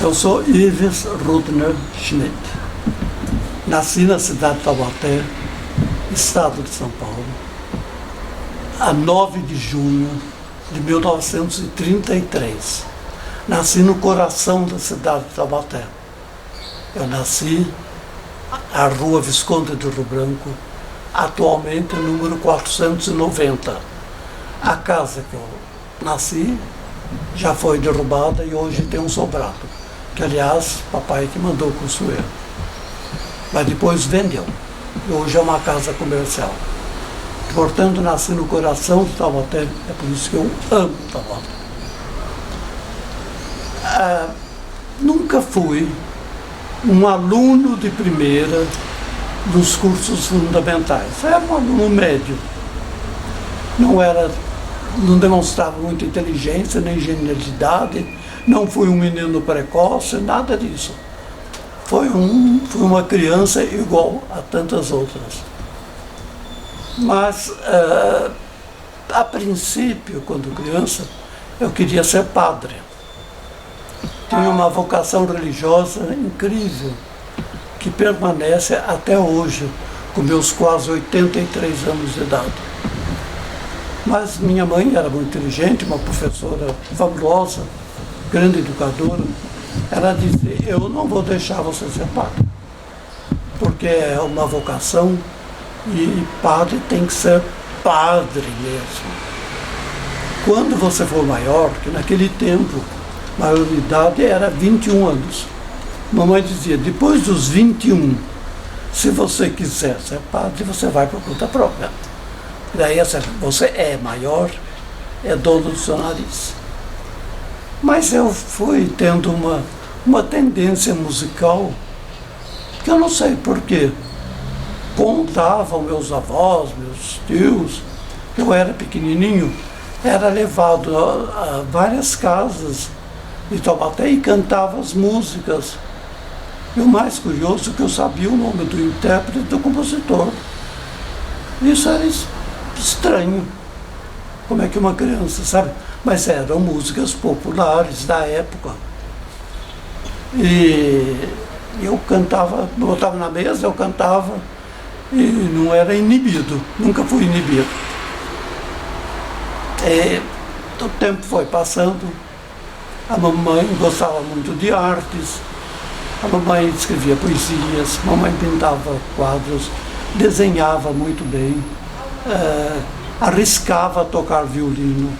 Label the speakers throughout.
Speaker 1: Eu sou Ives Rudner Schmidt. Nasci na cidade de Taubaté, estado de São Paulo, a 9 de junho de 1933. Nasci no coração da cidade de Taubaté. Eu nasci na Rua Visconde de Rio Branco, atualmente número 490. A casa que eu nasci já foi derrubada e hoje tem um sobrado, que aliás, papai que mandou construir. Mas depois vendeu. E hoje é uma casa comercial. Portanto, nasci no coração de Taubaté, é por isso que eu amo Taubaté. Nunca fui um aluno de primeira dos cursos fundamentais. Era um aluno médio. Não demonstrava muita inteligência, nem genialidade, não fui um menino precoce, nada disso. Fui uma criança igual a tantas outras. Mas, a princípio, quando criança, eu queria ser padre. Tinha uma vocação religiosa incrível, que permanece até hoje, com meus quase 83 anos de idade. Mas minha mãe era muito inteligente, uma professora fabulosa, grande educadora. Ela dizia, eu não vou deixar você ser padre, porque é uma vocação e padre tem que ser padre mesmo. Quando você for maior, que naquele tempo, a maioridade era 21 anos. Mamãe dizia, depois dos 21, se você quiser ser padre, você vai por conta própria. Daí você é maior, é dono do seu nariz. Mas eu fui tendo uma tendência musical que eu não sei porquê. Contavam meus avós, meus tios, que eu era pequenininho, era levado a várias casas de Taubaté e cantava as músicas. E o mais curioso é que eu sabia o nome do intérprete e do compositor. Isso era estranho. Como é que uma criança sabe? Mas eram músicas populares da época. E eu cantava, botava na mesa, eu cantava e não era inibido, nunca fui inibido. O tempo foi passando, a mamãe gostava muito de artes, a mamãe escrevia poesias, a mamãe pintava quadros, desenhava muito bem, arriscava tocar violino.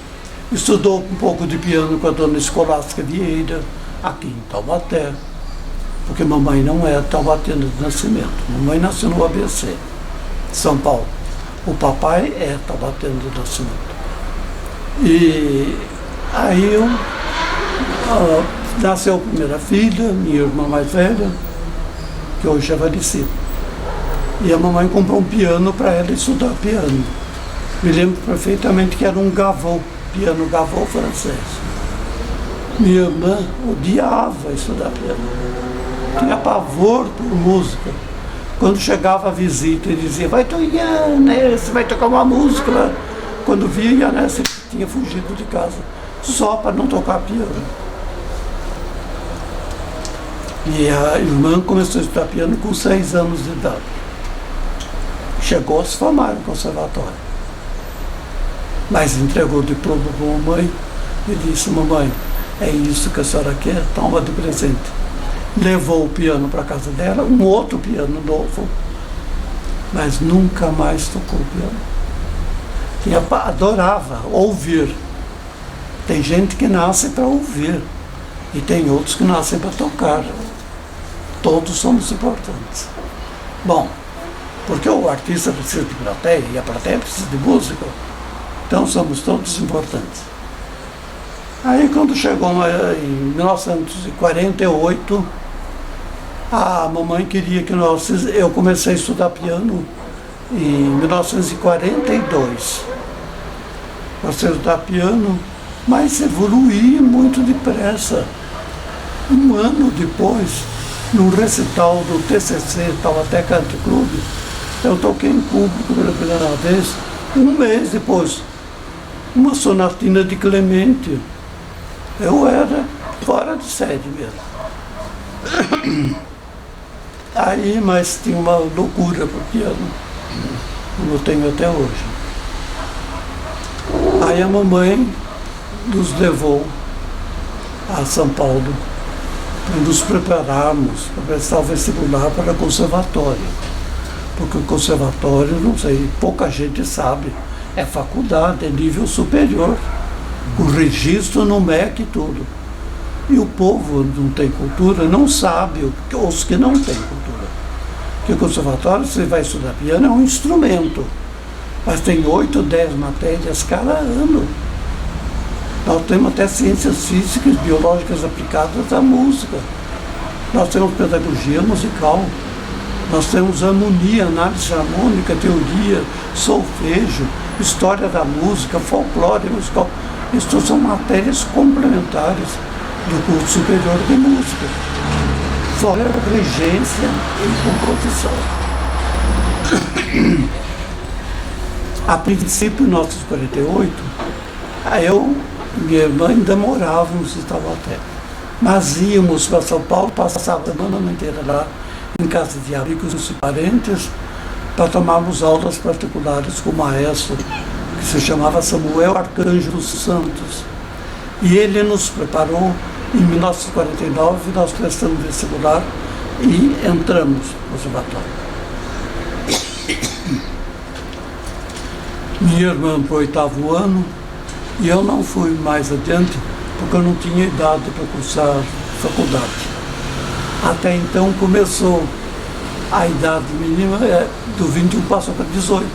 Speaker 1: Estudou um pouco de piano com a dona Escolástica Vieira, aqui em Taubaté, porque mamãe não é taubatena de nascimento. Mamãe nasceu no ABC, São Paulo. O papai é taubatena de nascimento. E aí nasceu a primeira filha, minha irmã mais velha, que hoje é falecida. E a mamãe comprou um piano para ela estudar piano. Me lembro perfeitamente que era um Gaveau, piano Gaveau francês. Minha irmã odiava estudar piano. Tinha pavor por música. Quando chegava a visita, ele dizia, vai tu Ianés, vai tocar uma música. Quando via Ianés, ele tinha fugido de casa, só para não tocar piano. E a irmã começou a estudar piano com 6 anos de idade. Chegou a se formar no conservatório. Mas entregou o diploma para a mamãe e disse, mamãe, é isso que a senhora quer? Toma de presente. Levou o piano para a casa dela, um outro piano novo, mas nunca mais tocou piano. Adorava ouvir. Tem gente que nasce para ouvir e tem outros que nascem para tocar. Todos somos importantes. Bom, porque o artista precisa de plateia e a plateia precisa de música, então somos todos importantes. Aí quando chegou em 1948, a mamãe queria que eu comecei a estudar piano em 1942. Comecei a estudar piano, mas evoluí muito depressa. Um ano depois, num recital do TCC, Taubaté Country Club, eu toquei em público pela primeira vez, um mês depois, uma sonatina de Clemente. Eu era fora de série mesmo. Aí, mas tinha uma loucura pro piano, como eu tenho até hoje. Aí a mamãe nos levou a São Paulo para nos prepararmos para prestar o vestibular para o conservatório. Porque o conservatório, não sei, pouca gente sabe, é faculdade, é nível superior, com registro no MEC e tudo. E o povo não tem cultura, não sabe, os que não têm cultura. Porque o conservatório, você vai estudar piano, é um instrumento. Mas tem 8, 10 matérias cada ano. Nós temos até ciências físicas, biológicas aplicadas à música. Nós temos pedagogia musical. Nós temos harmonia, análise harmônica, teoria, solfejo, história da música, folclore musical. Isso são matérias complementares do curso superior de música. Fora regência e composição. A princípio, em 1948, eu e minha irmã ainda morávamos em Taubaté. Mas íamos para São Paulo, passava a semana inteira lá, em casa de amigos e parentes, para tomarmos aulas particulares com o maestro, que se chamava Samuel Arcanjo dos Santos. E ele nos preparou. Em 1949, nós prestamos vestibular e entramos no conservatório. Minha irmã para o 8º ano, e eu não fui mais adiante, porque eu não tinha idade para cursar faculdade. Até então começou a idade mínima, do 21 passa para 18.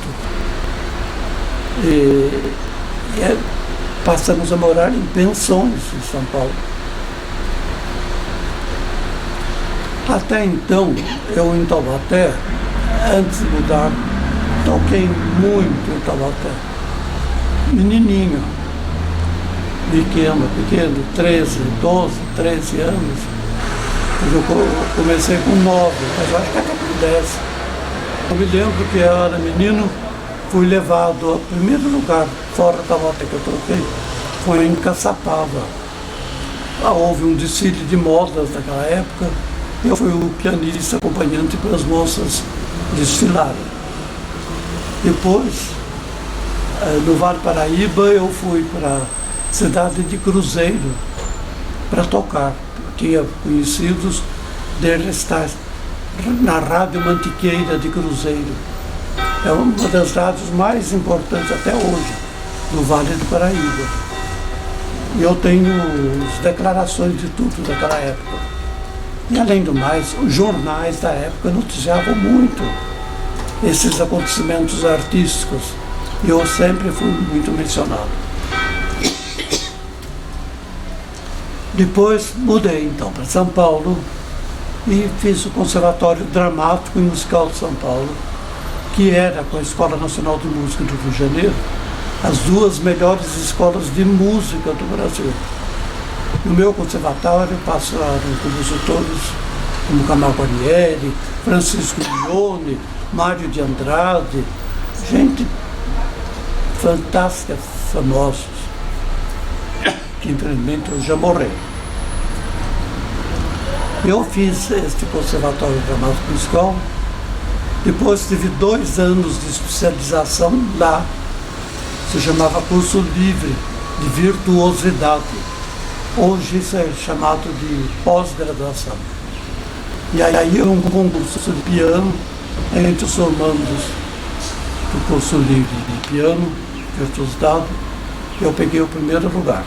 Speaker 1: Passamos a morar em pensões em São Paulo. Até então, eu em Taubaté, antes de mudar, toquei muito em Taubaté. Menininho, pequeno, 13, 12, 13 anos. Eu comecei com 9, mas eu acho que até com 10. Eu me lembro que eu era menino, fui levado ao primeiro lugar fora da Taubaté que eu toquei, foi em Caçapava. Lá houve um desfile de modas naquela época. Eu fui o pianista acompanhante para as moças desfilarem. Depois, no Vale Paraíba, eu fui para a cidade de Cruzeiro para tocar. Eu tinha conhecidos dele estar na Rádio Mantiqueira de Cruzeiro. É uma das rádios mais importantes até hoje do Vale do Paraíba. E eu tenho as declarações de tudo daquela época. E além do mais, os jornais da época noticiavam muito esses acontecimentos artísticos. E eu sempre fui muito mencionado. Depois mudei então para São Paulo e fiz o Conservatório Dramático e Musical de São Paulo, que era com a Escola Nacional de Música do Rio de Janeiro, as duas melhores escolas de música do Brasil. No meu conservatório passaram compositores como Camargo Guarnieri, Francisco Lione, Mário de Andrade, gente fantástica, famosos, que infelizmente hoje já morreram. Eu fiz este conservatório dramático musical, depois tive 2 anos de especialização lá, se chamava curso livre de virtuosidade. Hoje isso é chamado de pós-graduação. E aí um concurso de piano entre os formandos do curso livre de piano, virtuosidade, eu peguei o primeiro lugar.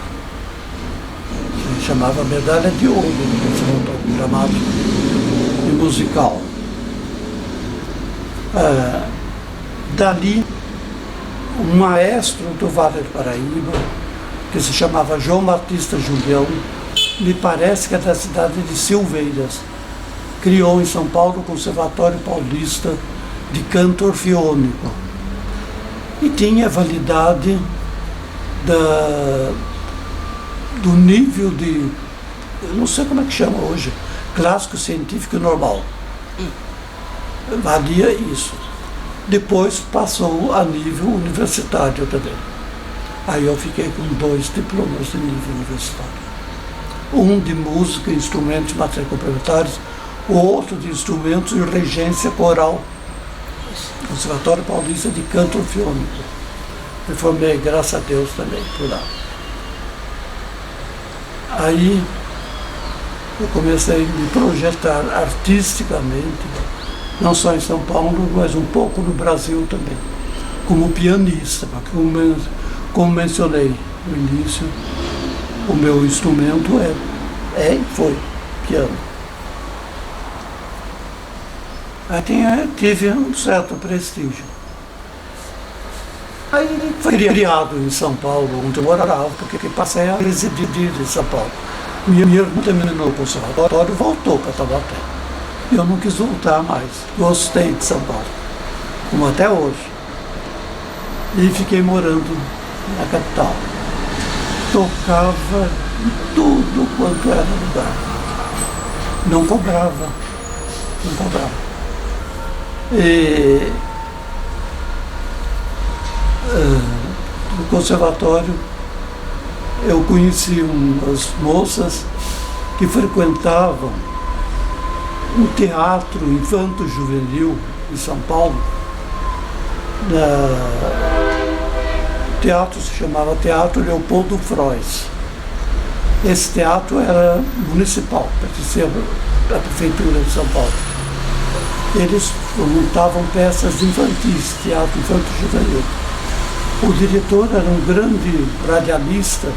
Speaker 1: Se chamava Medalha de Ouro no conservatório dramático e musical. Dali, um maestro do Vale do Paraíba, que se chamava João Batista Julião, me parece que é da cidade de Silveiras, criou em São Paulo o Conservatório Paulista de Canto Orfeônico. E tinha validade do nível de, eu não sei como é que chama hoje, clássico científico normal. Valia isso. Depois passou a nível universitário também. Aí eu fiquei com 2 diplomas de nível universitário. um de música, instrumentos e materiais complementares, o outro de instrumentos e regência coral. Conservatório Paulista de Canto Orfeônico. Me formei, graças a Deus, também por lá. Aí eu comecei a me projetar artisticamente, não só em São Paulo, mas um pouco no Brasil também, como pianista, porque como mencionei no início, o meu instrumento é e foi piano. Aí tive um certo prestígio. Aí fui criado em São Paulo, onde eu morava, porque passei a residir em São Paulo. Minha irmã terminou o conservatório e voltou para Taubaté. Eu não quis voltar mais, gostei de São Paulo, como até hoje. E fiquei morando na capital. Tocava em tudo quanto era lugar. Não cobrava. E no conservatório eu conheci umas moças que frequentavam um teatro infanto-juvenil em São Paulo. O teatro se chamava Teatro Leopoldo Frois. Esse teatro era municipal, pertencia à Prefeitura de São Paulo. Eles montavam peças infantis, teatro infanto-juvenil. O diretor era um grande radialista,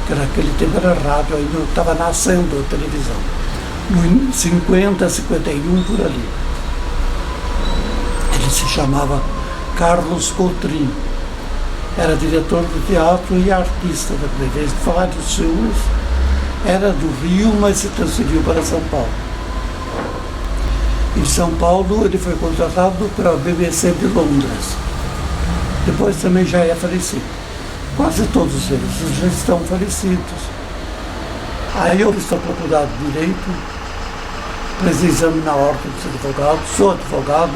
Speaker 1: que naquele tempo era rádio, ainda estava nascendo a televisão, no 50, 51, por ali. Ele se chamava Carlos Cotrim, era diretor do teatro e artista também, fez vários filmes, era do Rio, mas se transferiu para São Paulo. Em São Paulo ele foi contratado para a BBC de Londres. Depois também já é falecido. Quase todos eles já estão falecidos. Aí eu fiz a faculdade de Direito, prestei exame na ordem dos advogados, sou advogado,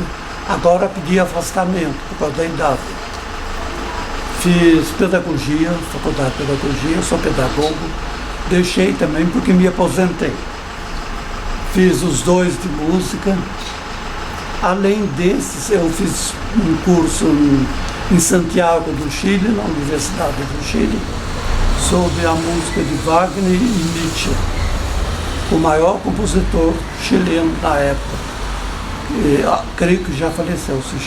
Speaker 1: agora pedi afastamento por causa da idade. Fiz pedagogia, faculdade de pedagogia, sou pedagogo, deixei também porque me aposentei. Fiz os 2 de música. Além desses, eu fiz um curso em Santiago do Chile, na Universidade do Chile, sobre a música de Wagner e Nietzsche, o maior compositor chileno da época. Creio que já faleceu, se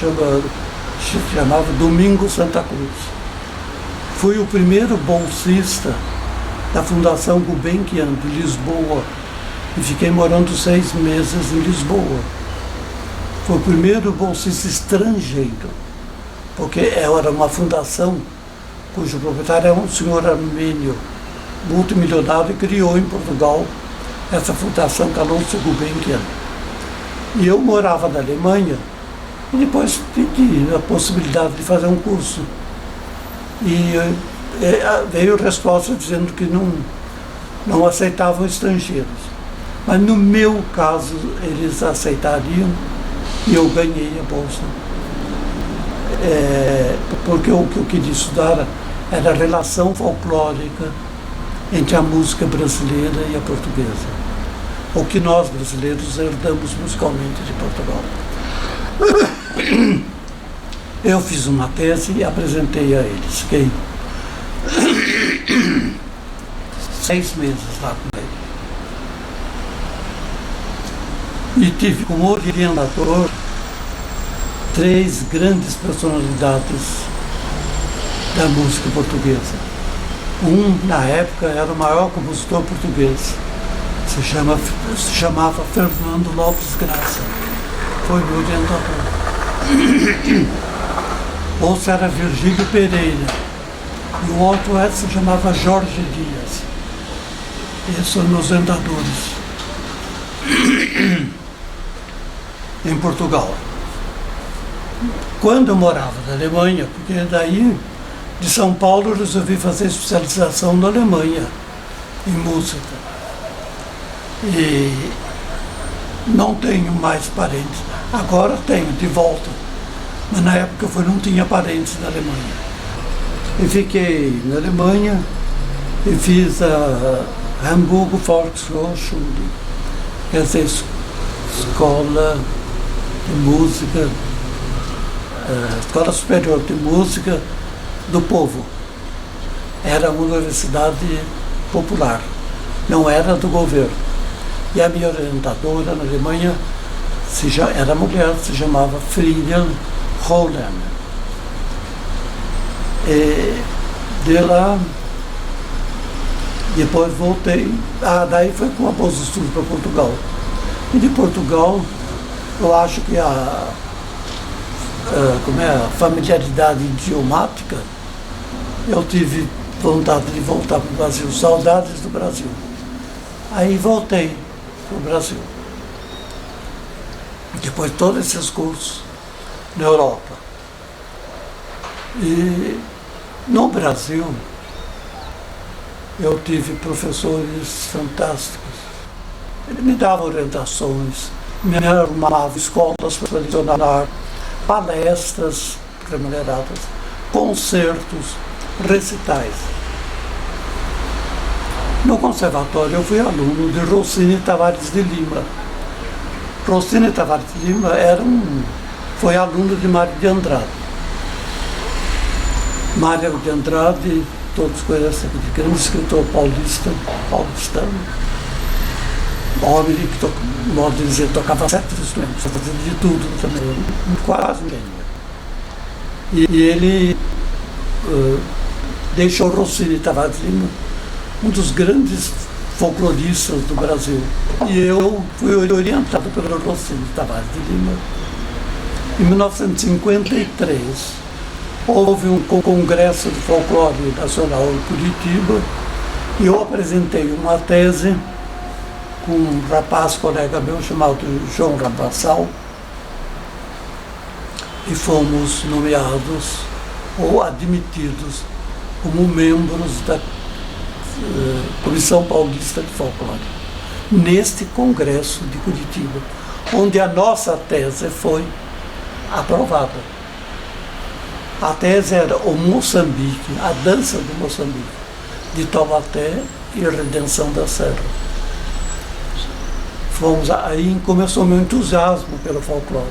Speaker 1: chamava Domingos Santa Cruz. Fui o primeiro bolsista da Fundação Gulbenkian de Lisboa e fiquei morando 6 meses em Lisboa. Foi o primeiro bolsista estrangeiro, porque era uma fundação cujo proprietário é um senhor armênio, multimilionário, e criou em Portugal essa fundação Alonso Gulbenkian. E eu morava na Alemanha e depois pedi a possibilidade de fazer um curso. E veio resposta dizendo que não aceitavam estrangeiros. Mas no meu caso eles aceitariam e eu ganhei a bolsa. Porque o que eu queria estudar era a relação folclórica entre a música brasileira e a portuguesa. O que nós brasileiros herdamos musicalmente de Portugal. Eu fiz uma tese e apresentei a eles. Fiquei 6 meses lá com ele. E tive como orientador 3 grandes personalidades da música portuguesa. Um, na época, era o maior compositor português. Se chamava Fernando Lopes Graça. Foi meu orientador. Outro era Virgílio Pereira. E o outro se chamava Jorge Dias. Esses são meus orientadores. Em Portugal. Quando eu morava na Alemanha, porque daí de São Paulo eu resolvi fazer especialização na Alemanha em música. E não tenho mais parentes. Agora tenho, de volta. Mas na época eu não tinha parentes na Alemanha. E fiquei na Alemanha e fiz Hamburgo Volkshochschule, quer dizer, escola de música, Escola Superior de Música do Povo. Era uma universidade popular, não era do governo. E a minha orientadora na Alemanha era mulher, se chamava Friedel Holland. E de lá, depois voltei, daí foi com a bolsa de estudo para Portugal. E de Portugal, eu acho que a familiaridade idiomática, eu tive vontade de voltar para o Brasil, saudades do Brasil. Aí voltei para o Brasil. Depois de todos esses cursos na Europa. E no Brasil, eu tive professores fantásticos. Ele me dava orientações, me arrumava escolas para lecionar, palestras remuneradas, concertos, recitais. No conservatório eu fui aluno de Rossini Tavares de Lima. Rossini Tavares de Lima foi aluno de Mário de Andrade. Mário de Andrade, todos conhecem, de grande escritor paulistano, homem que, modo de dizer, tocava certos instrumentos, fazia de tudo também, quase ninguém. E ele deixou Rossini Tavares de Lima um dos grandes folcloristas do Brasil. E eu fui orientado pelo Rossini Tavares de Lima. Em 1953, houve um congresso de folclore nacional em Curitiba e eu apresentei uma tese com um rapaz, colega meu, chamado João Rabassal, e fomos nomeados ou admitidos como membros da Comissão Paulista de Folclore, neste congresso de Curitiba, onde a nossa tese foi aprovada. A tese era o Moçambique, a dança do Moçambique, de Taubaté e Redenção da Serra. Aí começou meu entusiasmo pelo folclore.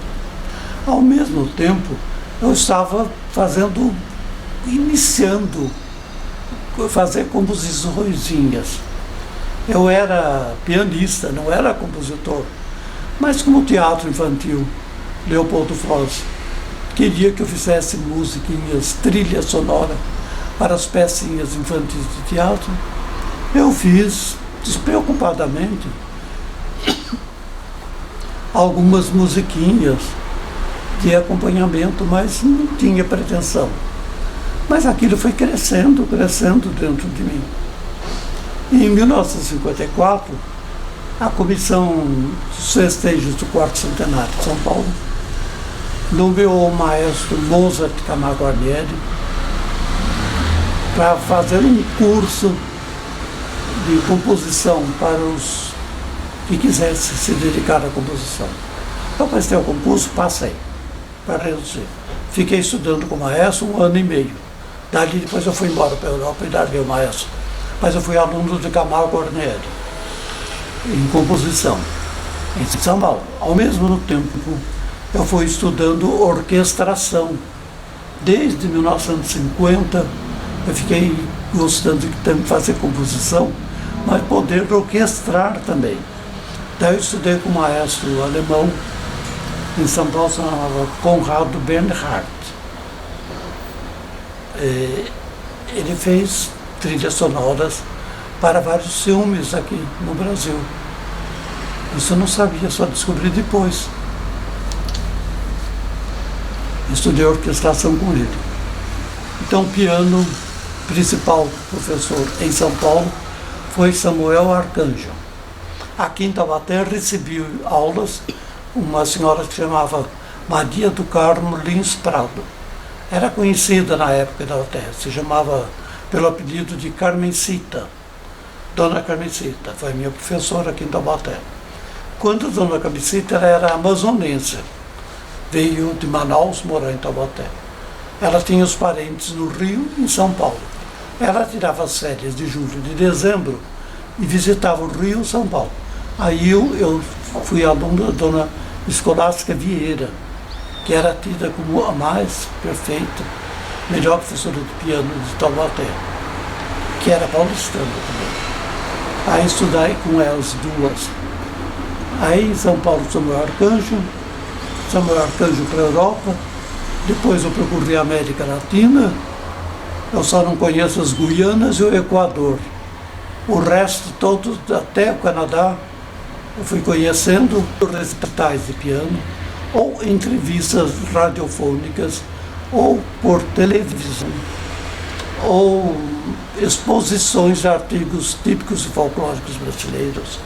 Speaker 1: Ao mesmo tempo, eu estava iniciando a fazer composiçõezinhas. Eu era pianista, não era compositor, mas como teatro infantil, Leopoldo Froz queria que eu fizesse musiquinhas, trilha sonora para as pecinhas infantis de teatro. Eu fiz despreocupadamente algumas musiquinhas de acompanhamento, mas não tinha pretensão. Mas aquilo foi crescendo dentro de mim. E em 1954, a Comissão dos Festejos do Quarto Centenário de São Paulo nomeou o maestro Mozart Camargo Arnieri para fazer um curso de composição para os que quisessem se dedicar à composição. Eu prestei o concurso, passei para reduzir. Fiquei estudando com o maestro 1 ano e meio. Dali depois eu fui embora para a Europa e larguei o maestro. Mas eu fui aluno de Camargo Arnieri em composição, em São Paulo. Ao mesmo tempo, eu fui estudando orquestração. Desde 1950, eu fiquei gostando de fazer composição, mas poder orquestrar também. Daí eu estudei com um maestro alemão, em São Paulo, se chamava Conrado Bernhardt. Ele fez trilhas sonoras para vários filmes aqui no Brasil. Isso eu não sabia, só descobri depois. Estudei orquestração com ele. Então, o piano principal professor em São Paulo foi Samuel Arcanjo. Aqui em Taubaté recebi aulas uma senhora que se chamava Maria do Carmo Lins Prado. Era conhecida na época da Taubaté, se chamava pelo apelido de Carmencita. Dona Carmencita, foi minha professora aqui em Taubaté. Quando Dona Carmencita ela era amazonense, veio de Manaus morar em Taubaté. Ela tinha os parentes no Rio e em São Paulo. Ela tirava as férias de julho e de dezembro e visitava o Rio e São Paulo. Aí eu fui aluno da dona Escolástica Vieira, que era tida como a mais perfeita, melhor professora de piano de Taubaté, que era paulistana também. Aí estudei com elas duas. Aí em São Paulo, Samuel Arcanjo para a Europa, depois eu procurei a América Latina, eu só não conheço as Guianas e o Equador. O resto todo, até o Canadá, eu fui conhecendo recitais de piano, ou entrevistas radiofônicas, ou por televisão, ou exposições de artigos típicos e folclóricos brasileiros,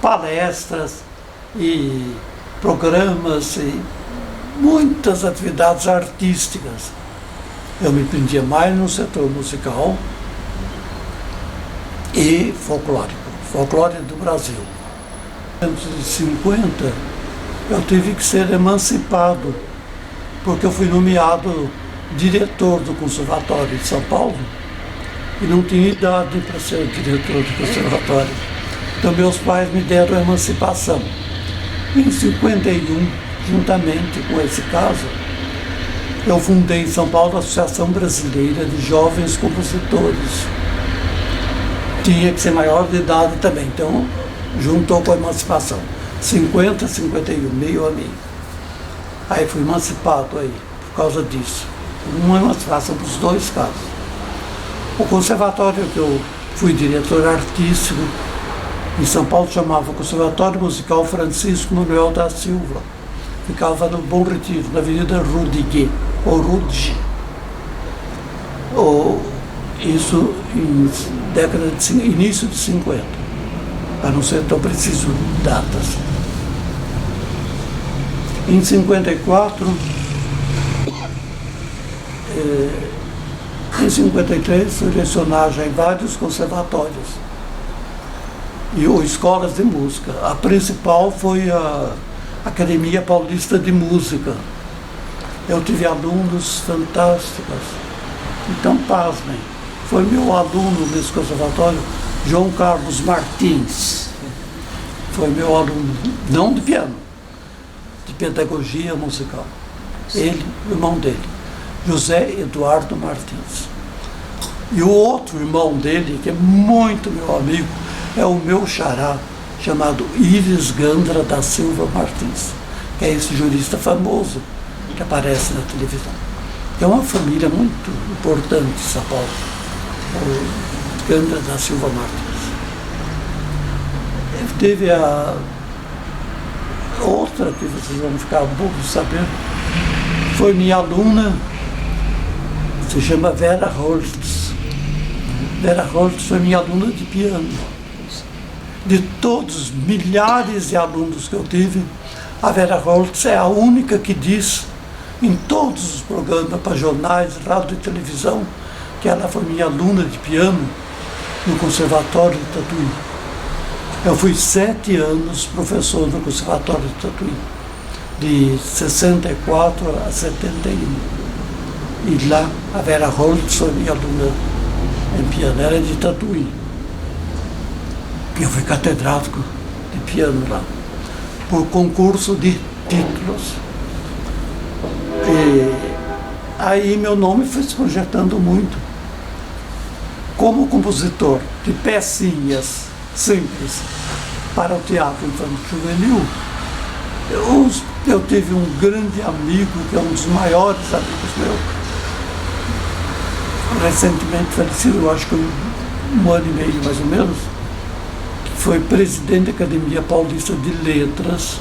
Speaker 1: palestras e programas e muitas atividades artísticas. Eu me prendia mais no setor musical e folclore do Brasil. Em 1950, eu tive que ser emancipado, porque eu fui nomeado diretor do Conservatório de São Paulo e não tinha idade para ser diretor do Conservatório. Então meus pais me deram a emancipação. Em 51, juntamente com esse caso, eu fundei em São Paulo a Associação Brasileira de Jovens Compositores. Tinha que ser maior de idade também, então juntou com a emancipação. 50, 51, meio a meio. Aí fui emancipado aí, por causa disso. Uma emancipação para os dois casos. O conservatório que eu fui diretor artístico em São Paulo chamava Conservatório Musical Francisco Manuel da Silva. Ficava no Bom Retiro, na Avenida Rudiguet, ou Rudig. Isso em início de 50, para não ser tão preciso datas. Em 54, em 53, fui lecionar já em vários conservatórios ou escolas de música. A principal foi a Academia Paulista de Música. Eu tive alunos fantásticos. Então, pasmem, foi meu aluno nesse conservatório, João Carlos Martins. Foi meu aluno, não de piano, de pedagogia musical. Ele, o irmão dele, José Eduardo Martins. E o outro irmão dele, que é muito meu amigo, é o meu xará, chamado Ives Gandra da Silva Martins, que é esse jurista famoso que aparece na televisão. É uma família muito importante em São Paulo, o Gandra da Silva Martins. Teve a outra, que vocês vão ficar bobos sabendo, foi minha aluna, se chama Vera Holtz. Vera Holtz foi minha aluna de piano. De todos os milhares de alunos que eu tive, a Vera Holtz é a única que diz em todos os programas, para jornais, rádio e televisão, que ela foi minha aluna de piano no Conservatório de Tatuí. Eu fui 7 anos professor no Conservatório de Tatuí, de 64 a 71. E lá a Vera Holtz foi minha aluna em piano, era de Tatuí. Eu fui catedrático de piano lá, por concurso de títulos. E aí meu nome foi se projetando muito. Como compositor de pecinhas simples para o teatro infanto-juvenil, eu tive um grande amigo, que é um dos maiores amigos meus, recentemente falecido, eu acho que um ano e meio mais ou menos, foi presidente da Academia Paulista de Letras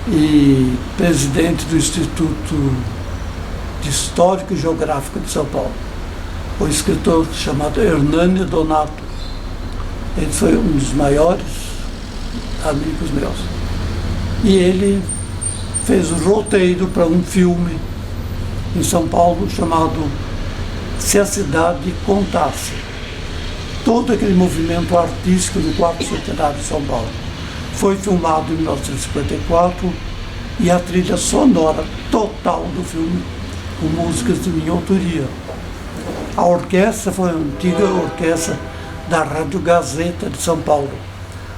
Speaker 1: e presidente do Instituto de Histórico e Geográfico de São Paulo. O escritor chamado Hernani Donato. Ele foi um dos maiores amigos meus. E ele fez o roteiro para um filme em São Paulo chamado Se a Cidade Contasse. Todo aquele movimento artístico do 4º Centenário de São Paulo. Foi filmado em 1954 e a trilha sonora total do filme, com músicas de minha autoria. A orquestra foi a antiga orquestra da Rádio Gazeta de São Paulo.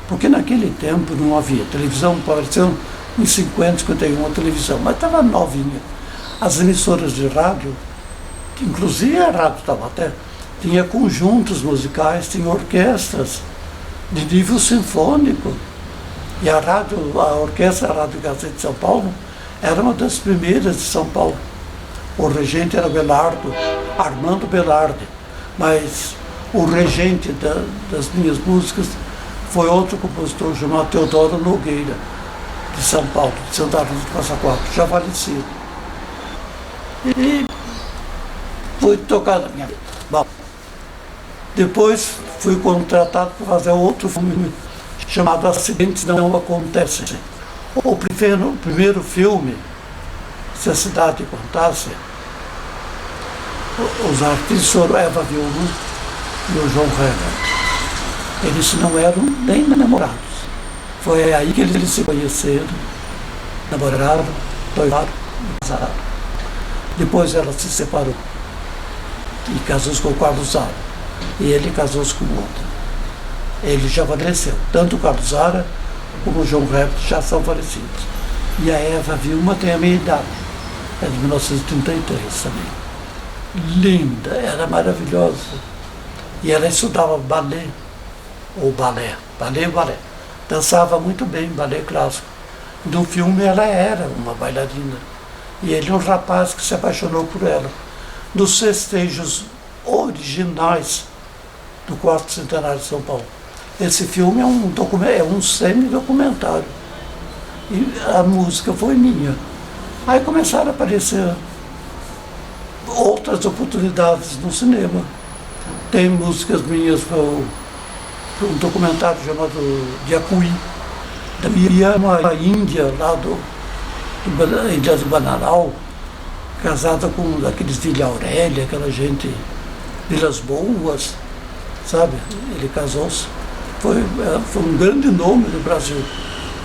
Speaker 1: Porque naquele tempo não havia televisão, apareceu em 50, 51 a televisão, mas estava novinha. As emissoras de rádio, inclusive a Rádio Taubaté, tinha conjuntos musicais, tinha orquestras de nível sinfônico. E a orquestra da Rádio Gazeta de São Paulo era uma das primeiras de São Paulo. O regente era Armando Belardi, mas o regente das minhas músicas foi outro compositor chamado Teodoro Nogueira, de São Paulo, de Santa Rita do Passa Quatro, já falecido. E fui tocar na minha vida. Bom, depois fui contratado para fazer outro filme chamado Acidentes Não Acontecem. O primeiro filme, Se a Cidade Contasse, os artistas foram Eva Vilma e o João Herbert. Eles não eram nem namorados. Foi aí que eles se conheceram, namoraram, noivaram, casaram. Depois ela se separou e casou-se com o Carlos Zara. E ele casou-se com outra. Ele já faleceu. Tanto o Carlos Zara como o João Herbert já são falecidos. E a Eva Vilma tem a minha idade. É de 1933 também. Linda, era maravilhosa. E ela estudava balé, ou balé. Dançava muito bem, balé clássico. No filme ela era uma bailarina. E ele um rapaz que se apaixonou por ela. Nos festejos originais do 4º Centenário de São Paulo. Esse filme é um semi-documentário. E a música foi minha. Aí começaram a aparecer outras oportunidades no cinema. Tem músicas minhas para um documentário chamado Jacuí, da uma índia lá da Ilha do Bananal, casada com aqueles Vila Aurélia, aquela gente, Vilas Boas, sabe? Ele casou-se. Foi um grande nome do Brasil.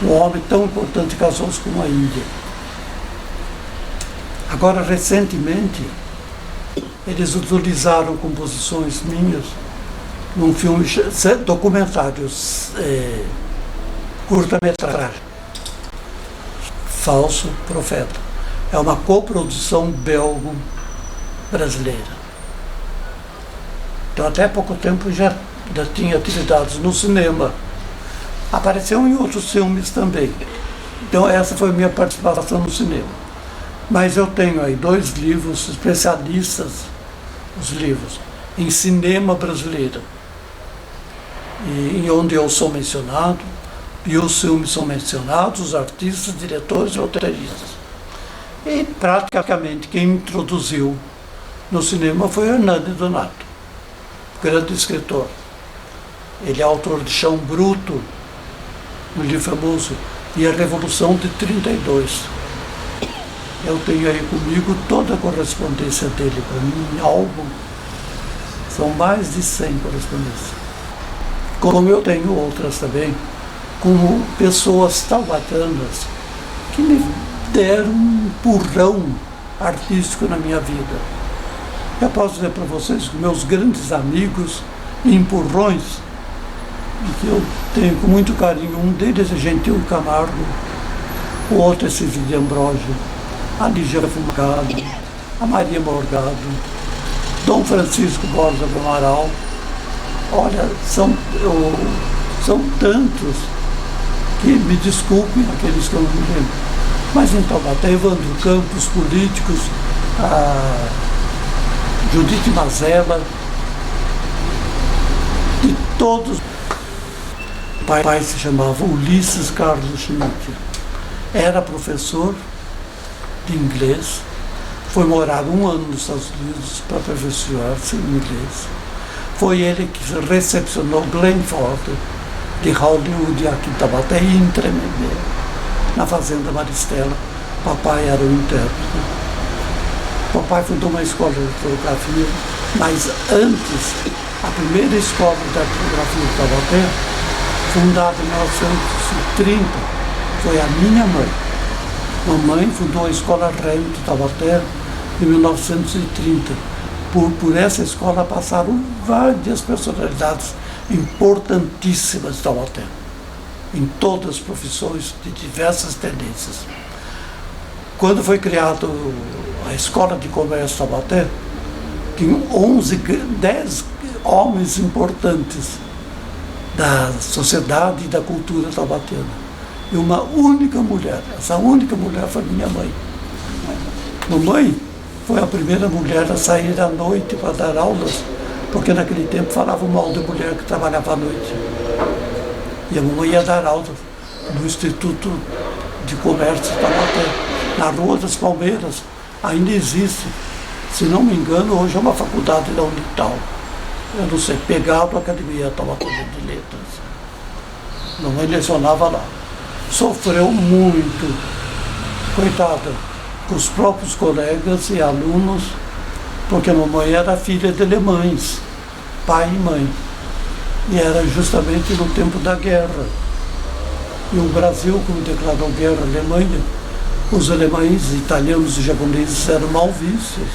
Speaker 1: Um homem tão importante casou-se com uma índia. Agora, recentemente, eles utilizaram composições minhas num filme documentários, curta-metragem, Falso Profeta. É uma coprodução belgo-brasileira. Então, até pouco tempo já tinha atividades no cinema. Apareceu em outros filmes também. Então, essa foi a minha participação no cinema. Mas eu tenho aí 2 livros especialistas, os livros, em cinema brasileiro, e onde eu sou mencionado, e os filmes são mencionados, os artistas, diretores e roteiristas. E praticamente quem me introduziu no cinema foi o Hernani Donato, grande escritor. Ele é autor de Chão Bruto, um livro famoso, e a Revolução de 32. Eu tenho aí comigo toda a correspondência dele para mim, em álbum. São mais de 100 correspondências. Como eu tenho outras também, como pessoas taubatanas que me deram um empurrão artístico na minha vida. Eu posso dizer para vocês que meus grandes amigos e empurrões, que eu tenho com muito carinho, um deles é Gentil Camargo, o outro é Cecília de Ambrógio, a Lígia Fumacado, a Maria Morgado, Dom Francisco Borja do Amaral. Olha, são tantos que me desculpem aqueles que eu não me lembro. Mas em Taubaté, Evandro Campos, políticos, a Judite Mazella, de todos. O pai se chamava Ulisses Carlos Schmidt. Era professor de inglês, foi morar 1 ano nos Estados Unidos para aperfeiçoar-se em inglês. Foi ele que recepcionou Glenn Ford de Hollywood aqui em Taubaté e em Tremembé, na Fazenda Maristela. Papai era o intérprete. Papai fundou uma escola de fotografia, mas antes, a primeira escola de fotografia de Taubaté, fundada em 1930, foi a minha mãe. Mamãe fundou a Escola Remo de Taubaté em 1930. Por essa escola passaram várias personalidades importantíssimas de Taubaté, em todas as profissões de diversas tendências. Quando foi criada a Escola de Comércio de Taubaté, tinha 10 homens importantes da sociedade e da cultura taubateana. E uma única mulher, essa única mulher foi minha mãe. Mamãe foi a primeira mulher a sair à noite para dar aulas, porque naquele tempo falavam mal de mulher que trabalhava à noite. E a mamãe ia dar aulas no Instituto de Comércio de Taubaté, na Rua das Palmeiras. Ainda existe, se não me engano, hoje é uma faculdade da Unital. Eu não sei, pegado a Academia Taubatéense de Letras. Mamãe lecionava lá. Sofreu muito, coitada, com os próprios colegas e alunos, porque a mamãe era filha de alemães, pai e mãe. E era justamente no tempo da guerra. E o Brasil, quando declarou guerra à Alemanha, os alemães, italianos e japoneses eram mal vistos.